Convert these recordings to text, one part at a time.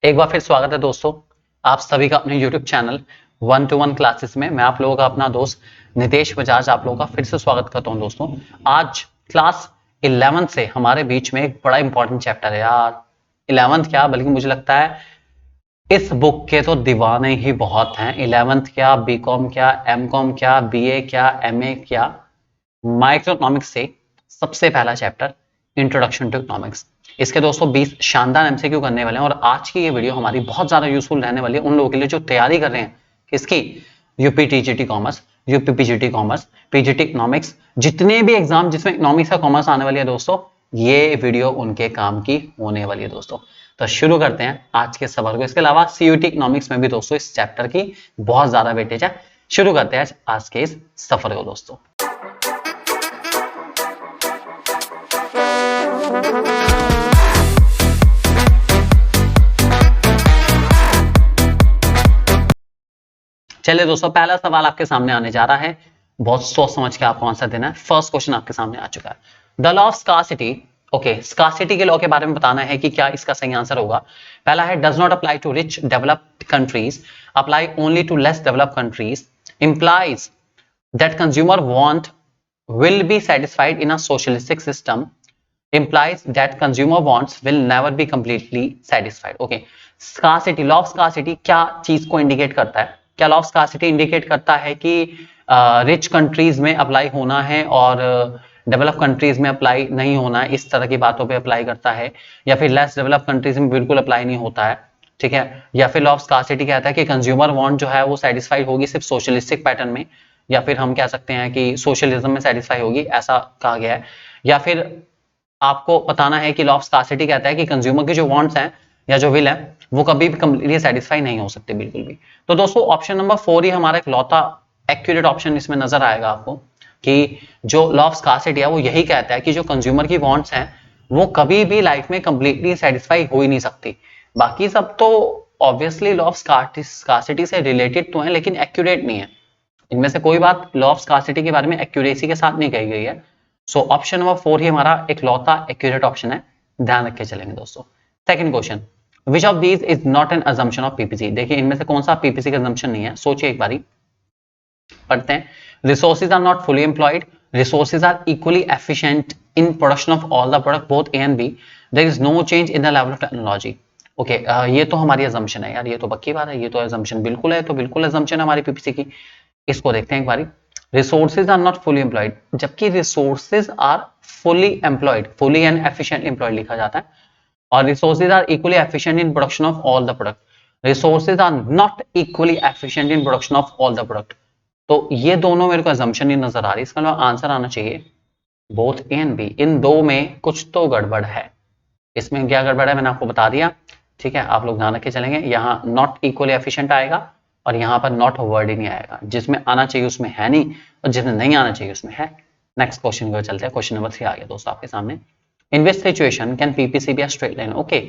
एक बार फिर स्वागत है दोस्तों, आप सभी का अपने YouTube चैनल 1-to-1 क्लासेस में। मैं आप लोगों का अपना दोस्त नितेश बजाज आप लोगों का फिर से स्वागत करता हूं दोस्तों। आज क्लास 11 से हमारे बीच में एक बड़ा इंपॉर्टेंट चैप्टर है यार। 11th क्या बल्कि मुझे लगता है इस बुक के तो दीवाने ही बहुत हैं। 11th क्या, बीकॉम क्या, एमकॉम क्या, बीए क्या, एमए क्या, माइक्रो इकोनॉमिक्स से सबसे पहला चैप्टर इंट्रोडक्शन टू इकोनॉमिक्स। इसके दोस्तों 20 शानदार एमसीक्यू करने वाले हैं और आज की ये वीडियो हमारी बहुत ज्यादा यूजफुल रहने वाली है उन लोगों के लिए जो तैयारी कर रहे हैं किसकी, UP TGT commerce, UP PGT commerce, PGT economics, जितने भी एग्जाम जिसमें इकोनॉमिक्स का कॉमर्स आने वाली है दोस्तों, ये वीडियो उनके काम की होने वाली है दोस्तों। तो शुरू करते हैं आज के सवाल को। इसके अलावा सीयूटी इकोनॉमिक्स में भी दोस्तों इस चैप्टर की बहुत ज्यादा वेटेज है। शुरू करते हैं आज के इस सफर को दोस्तों। चलिए दोस्तों, पहला सवाल आपके सामने आने जा रहा है। बहुत सोच समझ के आपको आंसर देना है। फर्स्ट क्वेश्चन आपके सामने आ चुका है। The law of scarcity, okay, scarcity के लॉ के बारे में बताना है कि क्या इसका सही आंसर होगा। पहला है does not apply to rich developed countries, apply only to less developed countries, implies that consumer want will be satisfied in a socialistic system, implies that consumer wants will never be completely satisfied. Okay, scarcity, law of scarcity क्या चीज को indicate करता है? क्या law of scarcity indicate करता है कि rich countries में अप्लाई होना है और डेवलप कंट्रीज में अप्लाई नहीं होना है, इस तरह की बातों पे अप्लाई करता है, या फिर लेस डेवलप कंट्रीज में बिल्कुल अप्लाई नहीं होता है, ठीक है? या फिर लॉ ऑफ स्कार्सिटी कहता है कि कंज्यूमर वांट जो है वो सेटिस्फाइड होगी सिर्फ सोशलिस्टिक पैटर्न में, या फिर हम कह सकते हैं कि सोशलिज्म में सेटिस्फाई होगी, ऐसा कहा गया है। या फिर आपको बताना है कि लॉ ऑफ स्कार्सिटी कहता है कि कंज्यूमर के जो वांट्स हैं या जो विल है वो कभी भी कंप्लीटली सेटिस्फाई नहीं हो सकते बिल्कुल भी। तो दोस्तों ऑप्शन नंबर 4 ही हमारा एक लौता एक्यूरेट ऑप्शन इसमें नजर आएगा आपको कि जो लॉ ऑफ स्कार्सिटी है वो यही कहता है कि जो कंज्यूमर की वांट्स हैं वो कभी भी लाइफ में कंप्लीटली सेटिस्फाई हो ही नहीं सकती। बाकी सब तो ऑब्वियसली लॉ ऑफ स्कार्सिटी से रिलेटेड तो है लेकिन एक्यूरेट नहीं है। इनमें से कोई बात लॉ ऑफ स्कार्सिटी के बारे में एक्यूरेसी के साथ नहीं कही गई है। सो ऑप्शन नंबर 4 ही हमारा एक लौता एक्यूरेट ऑप्शन है, ध्यान रख के चलेंगे दोस्तों। Second question, which of these is not an assumption of PPC. देखिए इनमें से कौन सा पीपीसी का अजम्पशन नहीं है, सोचिए एक बारी, पढ़ते हैं। Resources are not fully employed, resources are equally efficient in production of all the product both A and B, there is no change in the level of technology. Okay, ये तो हमारी अजम्पशन है यार, ये तो पक्की बात है, ये तो अजम्पशन बिल्कुल है, तो बिल्कुल अजम्पशन है हमारी पीपीसी की। इसको देखते हैं एक बारी। Resources are not fully employed, जबकि resources are fully employed, fully and efficient employed लिखा जाता है, और resources are equally efficient in production of all the product, resources are not equally efficient in production of all the product. तो ये दोनों मेरे को assumption ही नजर आ रही है, इसका आंसर आना चाहिए बोथ ए एंड बी। इन दो में कुछ तो गड़बड़ है। इसमें क्या गड़बड़ है मैंने आपको बता दिया, ठीक है? आप लोग ध्यान रख के चलेंगे। यहाँ नॉट इक्वली एफिशिएंट आएगा और यहाँ पर नॉट वर्ड ही नहीं आएगा, जिसमें आना चाहिए उसमें है नहीं और जिसमें नहीं आना चाहिए उसमें है। नेक्स्ट क्वेश्चन को चलते हैं। क्वेश्चन नंबर 3 आ गया दोस्तों आपके सामने। In which situation can PPC be a straight line. Okay,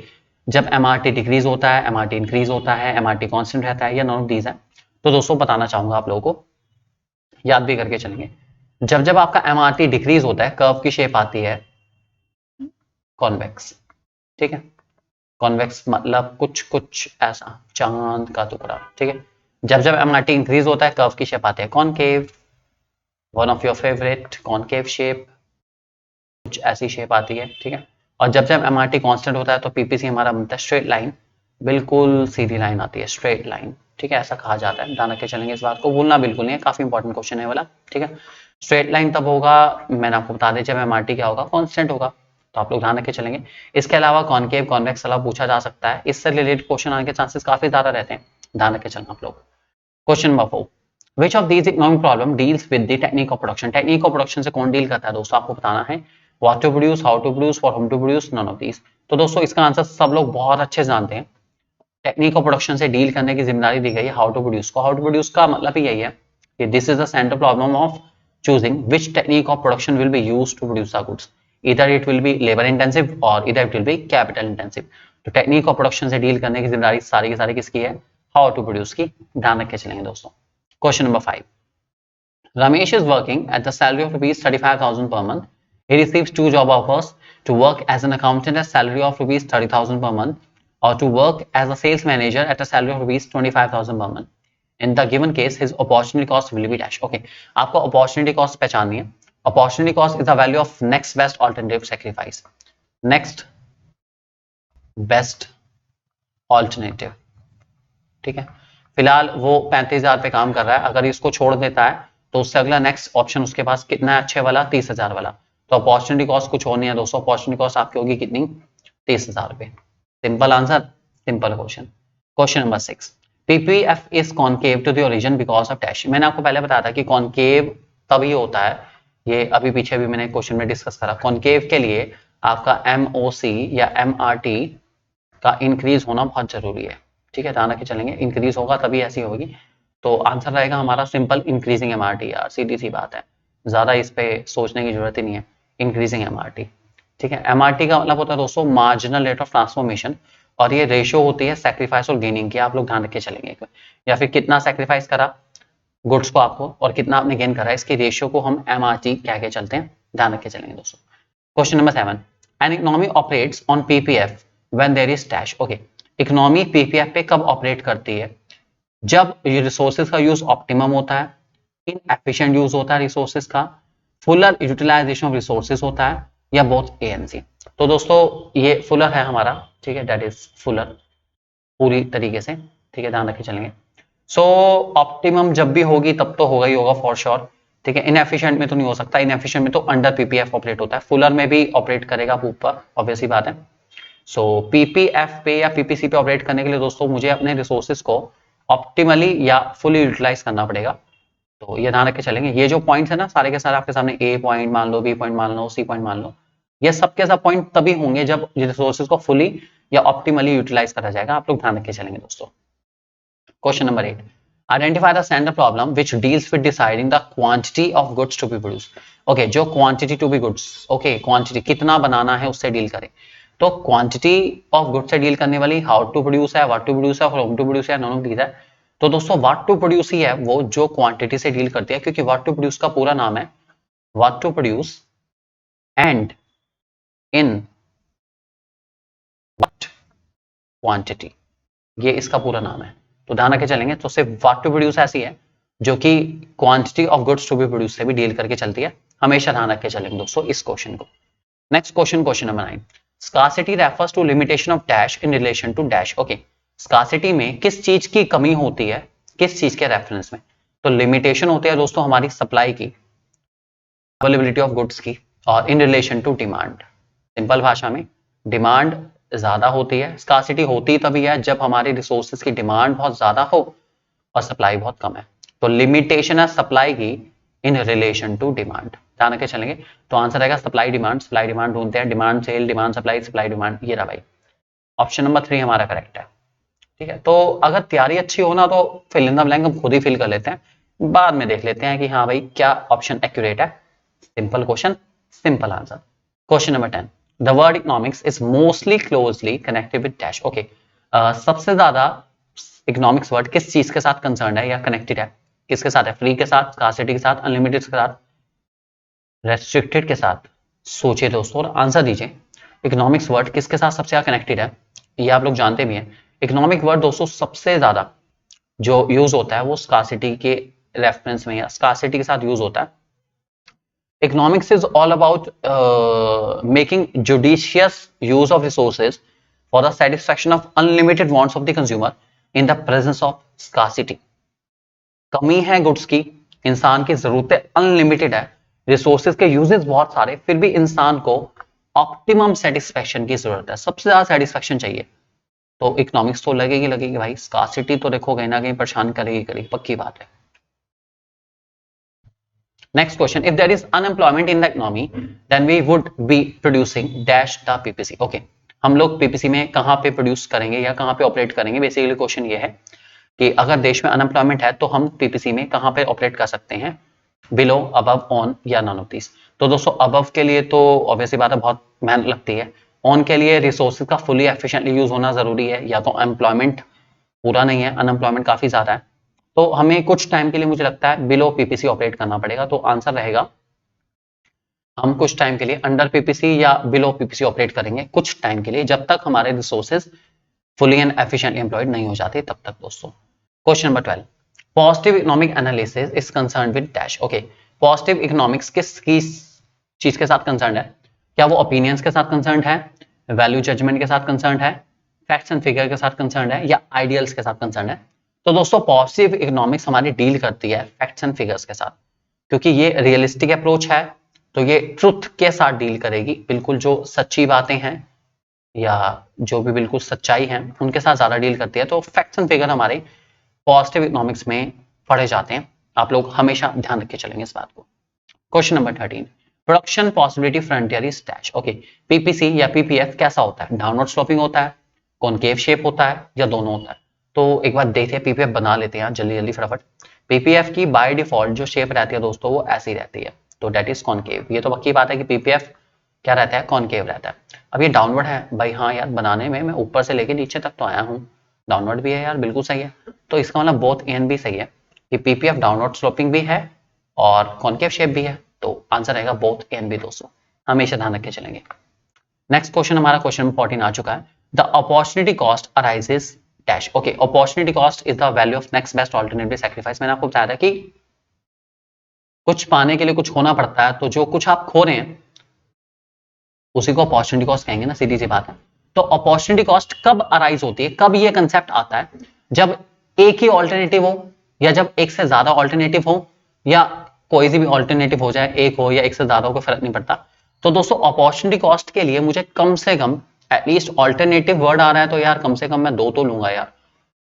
जब एमआरटी डिक्रीज होता है, एमआरटी इंक्रीज होता है, एमआरटी कांस्टेंट रहता है, या नॉन ऑफ दीज है। तो दोस्तों बताना चाहूंगा आप लोगों को, याद भी करके चलेंगे। जब जब आपका एमआरटी डिक्रीज होता है, कर्व की शेप आती है कॉन्वेक्स, ठीक है? कॉन्वेक्स मतलब कुछ कुछ ऐसा, चांद का टुकड़ा, ठीक है? जब जब एमआरटी इंक्रीज होता है, कर्व की शेप आती है concave, one of your favourite concave shape, कुछ ऐसी शेप आती है, ठीक है? और जब जब एमआरटी कांस्टेंट होता है तो पीपीसी हमारा बनता है स्ट्रेट लाइन, बिल्कुल सीधी लाइन आती है, स्ट्रेट लाइन, ठीक है? ऐसा कहा जाता है, ध्यान रख के चलेंगे, इस बात को भूलना बिल्कुल नहीं है, काफी इंपॉर्टेंट क्वेश्चन है वाला, ठीक है? स्ट्रेट लाइन तब होगा, मैंने आपको बता दिया, जब एमआरटी क्या होगा, कांस्टेंट होगा। तो आप लोग ध्यान रख के चलेंगे। इसके अलावा कॉनकेव कॉन्वेक्स वाला पूछा जा सकता है, इससे रिलेटेड क्वेश्चन आने के चांसेस काफी ज्यादा रहते हैं, ध्यान रख के चलना आप लोग। Question number 4, which of these economic problem deals with the technique of production. Technique of production से कौन डील करता है दोस्तों, आपको बताना है। What to produce, how to produce, for whom to produce, none of these. तो दोस्तों इसका आंसर सब लोग बहुत अच्छे से जानते हैं। टेक्निक ऑफ प्रोडक्शन से डील करने की जिम्मेदारी दी गई है हाउ टू प्रोड्यूस को। हाउ टू प्रोड्यूस का मतलब ही यही है कि this is the central problem of choosing which technique of production will be used to produce the goods. Either it will be labor intensive or either it will be capital intensive. तो technique of production से deal करने की जिम्मेदारी सारी की सारी किसकी है, हाउ टू प्रोड्यूस की, ध्यान रख के चलेंगे दोस्तों। Question number 5, Ramesh is working at the salary of rupees 35,000 per month. He receives 2 job offers to work as an accountant at salary of rupees 30,000 per month. or to work as a sales manager at a salary of rupees 25,000 per month. In the given case, his opportunity cost will be dash. Okay, आपको opportunity cost पहचाननी है. Opportunity cost is the value of next best alternative sacrifice. Next best alternative. ठीक है, फिलहाल वो 35,000 पे काम कर रहा है. अगर इसको छोड़ देता है तो उससे अगला नेक्स्ट ऑप्शन उसके पास कितना है अच्छे वाला 30,000 वाला. तो अपॉर्चुनिटी कॉस्ट कुछ और नहीं है दोस्तों. अपॉर्चुनिटी कॉस्ट आपकी होगी कितनी 30,000 रुपए. Simple answer, simple question. Question number 6. PPF is concave to the origin because of dash. मैंने आपको पहले बताया था कि कॉनकेव तभी होता है, ये अभी पीछे भी मैंने क्वेश्चन में डिस्कस करा. कॉनकेव के लिए आपका एमओसी या एमआरटी का इंक्रीज होना बहुत जरूरी है. ठीक है, ध्यान रखे चलेंगे, इंक्रीज होगा तभी ऐसी होगी. तो आंसर रहेगा हमारा सिंपल इंक्रीजिंग एमआरटी. यार सीधी सी बात है, ज्यादा इस पे सोचने की जरूरत ही नहीं है. Increasing MRT. ठीक है, एमआरटी का मतलब होता है दोस्तों मार्जिनल रेट ऑफ ट्रांसफॉर्मेशन, और ये रेशियो होती है सैक्रिफाइस और गेनिंग की. आप लोग ध्यान रखे चलेंगे, या फिर कितना सैक्रिफाइस करा गुड्स को आपको और कितना आपने गेन करा, इसकी रेशियो को हम एमआरटी कह के चलते हैं. ध्यान रखे चलेंगे दोस्तों. Question number 7. An economy operates on PPF when there is dash. Okay, economy PPF पे कब ऑपरेट करती है? जब रिसोर्सेज का यूज ऑप्टिमम होता है, इनएफिशिएंट यूज होता है रिसोर्सेज का, फुलर यूटिलाइजेशन ऑफ रिसोर्सेज होता है, या बोथ एएनसी. तो दोस्तों ये फुलर है हमारा. ठीक है, दैट इज फुलर पूरी तरीके से. ठीक है, ध्यान रखे चलेंगे. सो ऑप्टिमम जब भी होगी तब तो होगा ही होगा फॉर श्योर. ठीक है, इनएफिशिएंट में तो नहीं हो सकता. इनएफिशिएंट में तो अंडर पीपीएफ ऑपरेट होता है. फुलर में भी ऑपरेट करेगा ऊपर, ऑब्वियसली बात है. सो पीपीएफ पे या पीपीसी पे ऑपरेट करने के लिए दोस्तों मुझे अपने रिसोर्सेज को ऑप्टिमली या फुली यूटिलाइज करना पड़ेगा. तो ये ध्यान रख के चलेंगे. ये जो पॉइंट्स है ना सारे के सारे आपके सामने, ए पॉइंट मान लो, बी पॉइंट मान लो, सी पॉइंट मान लो, ये सब के सब पॉइंट तभी होंगे जब रिसोर्सेज को फुली या ऑप्टिमली यूटिलाइज करा जाएगा. आप लोग ध्यान रख के चलेंगे दोस्तों. Question number 8. Identify the standard problem which deals with deciding the quantity of goods to be produced. Okay, जो quantity to be goods, okay quantity कितना बनाना है उससे डील करें. तो क्वांटिटी ऑफ गुड्स से डील करने वाली हाउ टू प्रोड्यूस है, व्हाट टू प्रोड्यूस है, फ्रॉम टू प्रोड्यूस है, नॉन ऑफ दीज है. तो दोस्तों व्हाट टू प्रोड्यूस ही है वो जो क्वांटिटी से डील करती है, क्योंकि व्हाट टू प्रोड्यूस का पूरा नाम है what to produce and in what quantity, ये इसका पूरा नाम है. तो ध्यान रखे चलेंगे. तो सिर्फ व्हाट टू प्रोड्यूस ऐसी है जो कि quantity of goods to be produce से भी डील करके चलती है. हमेशा ध्यान रख के चलेंगे दोस्तों इस क्वेश्चन को. Next question, question number 9. Scarcity refers to limitation of dash in relation to dash. Okay, scarcity में किस चीज की कमी होती है, किस चीज के रेफरेंस में? तो लिमिटेशन होती है दोस्तों हमारी सप्लाई की, अवेलेबिलिटी ऑफ गुड्स की, और इन रिलेशन टू डिमांड. सिंपल भाषा में डिमांड ज्यादा होती है, स्कार्सिटी होती तभी है जब हमारी रिसोर्सेज की डिमांड बहुत ज्यादा हो और सप्लाई बहुत कम है. तो लिमिटेशन है सप्लाई की इन रिलेशन टू डिमांड. ध्यान रखे चलेंगे. तो आंसर आएगा सप्लाई डिमांड. सप्लाई डिमांड ढूंढते हैं, demand sale, demand supply, supply demand. ये रहा भाई, ऑप्शन नंबर 3 हमारा करेक्ट है. ठीक है, तो अगर तैयारी अच्छी हो ना तो फिल इन द ब्लैंक हम खुद ही फिल कर लेते हैं, बाद में देख लेते हैं कि हाँ भाई क्या ऑप्शन एक्यूरेट है. Simple question, simple answer. Question number 10. The word economics is mostly closely connected with dash. Okay, सबसे ज्यादा इकोनॉमिक्स वर्ड किस चीज के साथ कंसर्न है या कनेक्टेड है? किसके साथ है? फ्री के साथ, स्कार्सिटी के साथ, अनलिमिटेड के साथ, रेस्ट्रिक्टेड के साथ? सोचिए दोस्तों और आंसर दीजिए. इकोनॉमिक्स वर्ड किसके साथ सबसे ज्यादा कनेक्टेड है? ये आप लोग जानते भी हैं. इकोनॉमिक वर्ड दोस्तों सबसे ज्यादा जो यूज होता है वो स्कार्सिटी के रेफरेंस में या स्कार्सिटी के साथ यूज होता है. Economics is all about making judicious use of resources for the satisfaction of unlimited wants of the consumer in the presence of scarcity. कमी है गुड्स की, इंसान की जरूरतें अनलिमिटेड है, रिसोर्सेज के यूजेस बहुत सारे, फिर भी इंसान को ऑप्टिमम सेटिस्फैक्शन की जरूरत है, सबसे ज्यादा सेटिस्फैक्शन चाहिए. तो इकोनॉमिक्स तो लगेगी लगेगी भाई. स्कार्सिटी तो देखो कहीं ना कहीं परेशान करेगी करेगी, पक्की बात है. Next question. If there is unemployment in the economy then we would be producing dash the PPC. Okay, हम लोग पीपीसी में कहां पे प्रोड्यूस करेंगे या कहां पे ऑपरेट करेंगे? बेसिकली क्वेश्चन ये है कि अगर देश में अनएम्प्लॉयमेंट है तो हम पीपीसी में कहां पे ऑपरेट कर सकते हैं? बिलो, अबव, ऑन या नॉन ऑफ दिस. तो दोस्तों अबव के लिए तो ऑब्वियसली बात है बहुत मेहनत लगती है. ऑन के लिए रिसोर्सेज का फुली एफिशिएंटली यूज होना जरूरी है, या तो एम्प्लॉयमेंट पूरा नहीं है, अनएम्प्लॉयमेंट काफी ज्यादा है, तो हमें कुछ टाइम के लिए मुझे लगता है बिलो पीपीसी ऑपरेट करना पड़ेगा. तो आंसर रहेगा हम कुछ टाइम के लिए अंडर पीपीसी या बिलो पीपीसी ऑपरेट करेंगे कुछ टाइम के लिए, जब तक हमारे resources fully and efficiently employed नहीं हो जाते तब तक दोस्तों। Question number 12, positive economic analysis is concern with dash. Okay, positive economics किस चीज के साथ कंसर्न है? क्या वो ओपिनियंस के साथ कंसर्न है, वैल्यू जजमेंट के साथ कंसर्न है, फैक्ट्स एंड फिगर के साथ कंसर्न है, या आइडियल्स के साथ कंसर्न है? तो दोस्तों पॉजिटिव इकोनॉमिक्स हमारी डील करती है फैक्ट्स एंड फिगर्स के साथ, क्योंकि ये रियलिस्टिक अप्रोच है, तो ये ट्रुथ के साथ डील करेगी, बिल्कुल जो सच्ची बातें हैं या जो भी बिल्कुल सच्चाई है उनके साथ ज्यादा डील करती है। तो फैक्ट्स एंड फिगर हमारे पॉजिटिव इकोनॉमिक्स में पढ़े जाते हैं, आप लोग हमेशा ध्यान रख के चलेंगे इस बात को। Question number 13, production possibility frontier is dash. Okay, PPC या पीपीएफ कैसा होता है? डाउनवर्ड स्लोपिंग होता है, कॉनकेव शेप होता है, या दोनों होता है? तो एक बार देखते हैं, पीपीएफ बना लेते हैं जल्दी जल्दी फटाफट। पीपीएफ की बाय डिफॉल्ट जो शेप रहती है दोस्तों वो ऐसी रहती है, तो डेट इज कॉनकेव। ये तो पक्की बात है कि पीपीएफ क्या रहता है, कॉनकेव रहता है। अब ये डाउनवर्ड है भाई, हाँ यार बनाने में मैं ऊपर से लेके नीचे तक तो आया हूँ, डाउनवर्ड भी है यार, बिल्कुल सही है। तो इसका मतलब बोथ एन भी सही है कि पीपीएफ डाउनवर्ड स्लोपिंग भी है और कॉनकेव शेप भी है, तो आंसर रहेगा बोथ एन भी दोस्तों, हमेशा ध्यान रख के चलेंगे। नेक्स्ट क्वेश्चन हमारा क्वेश्चन नंबर 14 आ चुका है, the opportunity cost arises dash. Okay, opportunity cost is the value of next best alternative sacrifice. मैंने आपको बताया था कि कुछ पाने के लिए कुछ खोना पड़ता है, तो जो कुछ आप खो रहे हैं उसी को अपॉर्चुनिटी कॉस्ट कहेंगे ना, सीधी सी बात है। तो अपॉर्चुनिटी कॉस्ट कब अराइज होती है, कब ये कंसेप्ट आता है? जब एक ही ऑल्टरनेटिव हो, या जब एक से ज्यादा ऑल्टरनेटिव हो, या कोई सी भी ऑल्टरनेटिव हो जाए, एक हो या एक से ज्यादा हो, कोई फर्क नहीं पड़ता। तो दोस्तों अपॉर्चुनिटी कॉस्ट के लिए मुझे कम से कम एटलीस्ट ऑल्टरनेटिव वर्ड आ रहा है तो यार कम से कम मैं दो तो लूंगा यार।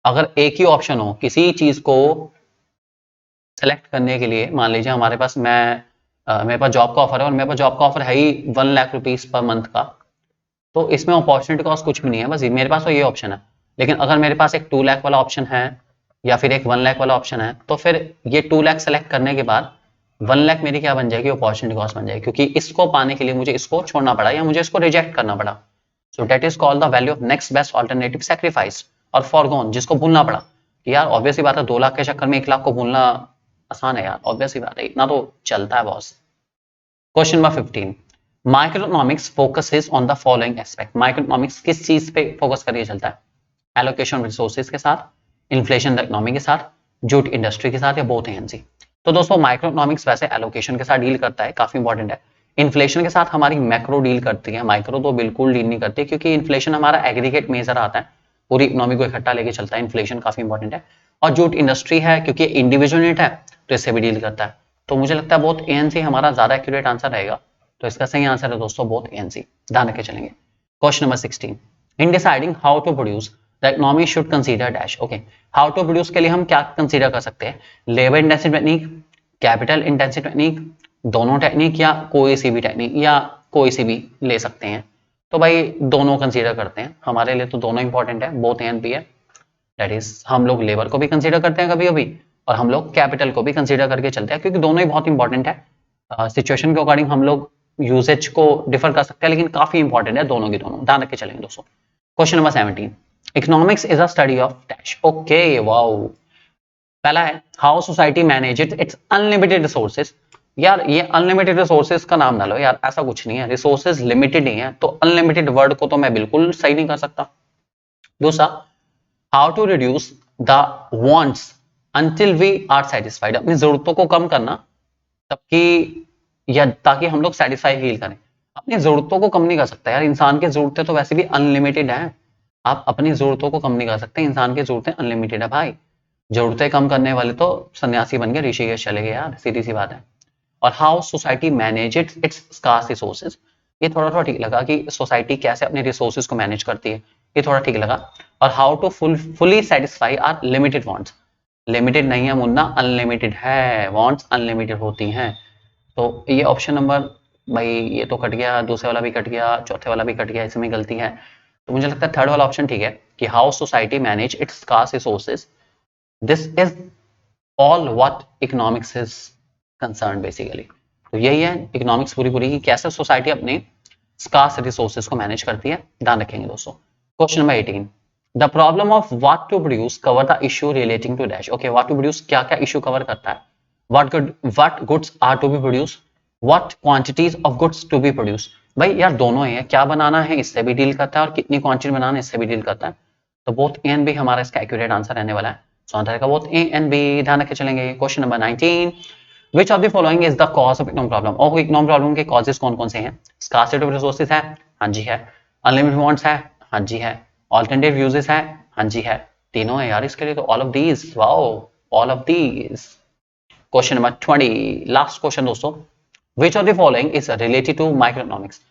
अगर एक ही ऑप्शन हो किसी चीज को सेलेक्ट करने के लिए, मान लीजिए हमारे पास मेरे पास जॉब का ऑफर है और मेरे पास जॉब का ऑफर है ही 1 लाख रुपीज पर मंथ का, तो इसमें अपॉर्चुनिटी कॉस्ट कुछ भी नहीं है, बस मेरे पास तो ये ऑप्शन है। लेकिन अगर मेरे पास एक 2 लाख वाला ऑप्शन है या फिर एक 1 लाख वाला ऑप्शन है, तो फिर ये 2 लाख सेलेक्ट करने के बाद 1 लाख मेरी क्या बन जाएगी, अपॉर्चुनिटी कॉस्ट बन जाएगी, क्योंकि इसको पाने के लिए मुझे इसको छोड़ना पड़ा या मुझे इसको रिजेक्ट करना पड़ा। So that is called the value of next best alternative sacrifice और फॉरगॉन, जिसको भूलना पड़ा। यार ऑब्वियस ही बात है, 2 लाख के चक्कर में 1 लाख को भूलना आसान है यार, ऑब्वियस ही बात है, इतना तो चलता है boss. Question number 15, microeconomics focuses on the following aspect. Microeconomics किस चीज पे फोकस करके चलता है? एलोकेशन रिसोर्सेज के साथ, इन्फ्लेशन इकोनॉमी के साथ, जूट इंडस्ट्री के साथ, या बोथ एनसी? तो दोस्तों माइक्रोइकोनॉमिक्स वैसे एलोकेशन के साथ डील करता है, काफी इंपॉर्टेंट है। इन्फ्लेशन के साथ हमारी मैक्रो डील करती है, माइक्रो तो बिल्कुल डील नहीं करती, क्योंकि इन्फ्लेशन हमारा एग्रीगेट मेजर आता है, पूरी इकोनॉमी को इकट्ठा लेके चलता है, इन्फ्लेशन काफी इंपॉर्टेंट है। और जूट इंडस्ट्री है क्योंकि इंडिविजुअल यूनिट है तो इससे भी डील करता है। तो मुझे लगता है बोथ एएनसी हमारा ज्यादा एक्यूरेट आंसर रहेगा, तो इसका सही आंसर है दोस्तों बोथ एएनसी, ध्यान रख के चलेंगे। Question number 16, in deciding how to produce the economy should consider dash. Okay, how to produce के लिए हम क्या कंसीडर कर सकते हैं? Labour intensive technique, capital intensive technique, दोनों टेक्निक, या कोई सी भी टेक्निक, या कोई सी भी ले सकते हैं? तो भाई दोनों कंसीडर करते हैं, हमारे लिए तो दोनों इंपॉर्टेंट है, बोथ एन पी है। दैट इज हम लोग लेबर को भी कंसीडर करते हैं कभी कभी, और हम लोग कैपिटल को भी कंसीडर करके चलते हैं, क्योंकि दोनों ही बहुत इंपॉर्टेंट है। सिचुएशन के अकॉर्डिंग हम लोग यूसेज को डिफर कर सकते हैं, लेकिन काफी इंपॉर्टेंट है दोनों की दोनों, ध्यान रख के चलेंगे दोस्तों। Question number 17, economics is a study of dash. Okay wow, पहला है how society manages it's unlimited resources. यार ये अनलिमिटेड रिसोर्सेज का नाम ना लो यार, ऐसा कुछ नहीं है, रिसोर्सेज लिमिटेड ही है, तो अनलिमिटेड वर्ड को तो मैं बिल्कुल सही नहीं कर सकता। दूसरा, how to reduce the wants until we are satisfied, अपनी जरूरतों को कम करना तबकि या ताकि हम लोग सेटिस्फाई फील करें। अपनी जरूरतों को कम नहीं कर सकता यार, इंसान की जरूरतें तो वैसे भी अनलिमिटेड हैं, आप अपनी जरूरतों को कम नहीं कर सकते, इंसान की जरूरतें अनलिमिटेड है भाई। जरूरतें कम करने वाले तो सन्यासी बन के ऋषिकेश चले गए यार, सीधी सी बात है। और how society manages its scarce resources, ये थोड़ा थोड़ा ठीक लगा कि सोसाइटी कैसे अपने रिसोर्सेज को मैनेज करती है, ये थोड़ा ठीक लगा। और how to fully satisfy our limited wants, limited नहीं है मुन्ना, अनलिमिटेड है, वांट्स अनलिमिटेड होती हैं। तो ये ऑप्शन नंबर, भाई ये तो कट गया, दूसरे वाला भी कट गया, चौथे वाला भी कट गया, इसमें गलती है। तो मुझे लगता है थर्ड वाला ऑप्शन ठीक है कि how society manage its scarce resources, this is all what economics is concern basically. तो यही है इकोनॉमिक्स पूरी पूरी की, कैसे सोसाइटी अपने स्कार्स रिसोर्सेज को मैनेज करती है, ध्यान रखेंगे दोस्तों। Question number 18, the problem of what to produce cover the issue relating to dash. Okay, what to produce क्या क्या इश्यू कवर करता है? what goods are to be produced, what quantities of goods to be produced। भाई यार दोनों ही है, क्या बनाना है इससे भी डील करता है और कितनी क्वांटिटी बनाना है इससे भी डील करता है। तो बोथ ए एंड बी हमारा इसका एक्यूरेट आंसर रहने वाला है। सो आंसर का बोथ ए एंड बी। ध्यान रखे चलेंगे। Question number 19, which of the following is the cause of economic problem. और इकोनॉमिक प्रॉब्लम के कॉजेस कौन कौन से हैं? स्कार्सिटी ऑफ रिसोर्सेज है, हाँ जी है। अनलिमिटेड वांट्स है, हाँ जी है। ऑल्टरनेटिव यूजेस है, हाँ जी है। तीनों है यार इसके लिए तो, all of these, wow, all of these. Question number 20, last question दोस्तों, which of the following is related to micro economics.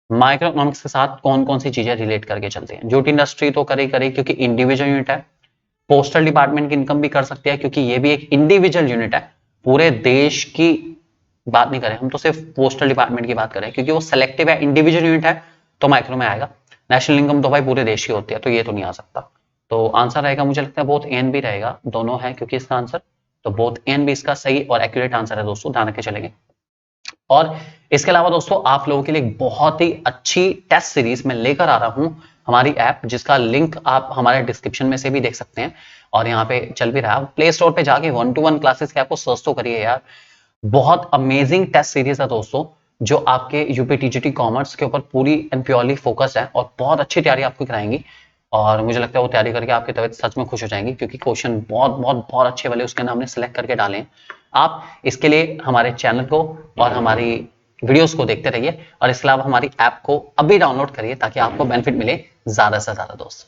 Micro economics के साथ कौन कौन सी चीजें रिलेट करके चलती हैं? जूट इंडस्ट्री तो करे क्योंकि इंडिविजुअल यूनिट है। पोस्टल डिपार्टमेंट की इनकम भी कर सकती है क्योंकि ये भी एक इंडिविजुअल यूनिट है। पूरे देश की बात नहीं करें हम, तो सिर्फ पोस्टल डिपार्टमेंट की बात करें क्योंकि वो सेलेक्टिव है, इंडिविजुअल यूनिट है, तो माइक्रो में आएगा। नेशनल इनकम तो भाई पूरे देश की होती है, तो ये तो नहीं आ सकता। तो आंसर रहेगा, मुझे लगता है बोथ ए एंड बी रहेगा, दोनों है क्योंकि इसका आंसर। तो बोथ ए एंड बी इसका सही और एक्यूरेट आंसर है दोस्तों, ध्यान रखे चलेंगे। और इसके अलावा दोस्तों आप लोगों के लिए एक बहुत ही अच्छी टेस्ट सीरीज मैं लेकर आ रहा हूं हमारी ऐप, जिसका लिंक आप हमारे डिस्क्रिप्शन में से भी देख सकते हैं और यहाँ पे चल भी रहा है। प्ले स्टोर पे जाके 1-to-1 क्लासेस के ऐप को सर्च तो करिए यार। बहुत अमेजिंग टेस्ट सीरीज है दोस्तों, जो आपके यूपी टीजीटी कॉमर्स के ऊपर पूरी एंड प्योरली फोकस है और बहुत अच्छी तैयारी आपको कराएंगी। और मुझे लगता है वो तैयारी करके आपकी तबीयत सच में खुश हो जाएंगी क्योंकि क्वेश्चन बहुत बहुत बहुत अच्छे वाले उसके अंदर हमने सेलेक्ट करके डाले हैं। आप इसके लिए हमारे चैनल को और हमारी वीडियोस को देखते रहिए और इसके अलावा हमारी ऐप को अभी डाउनलोड करिए ताकि आपको बेनिफिट मिले ज्यादा से ज्यादा दोस्त।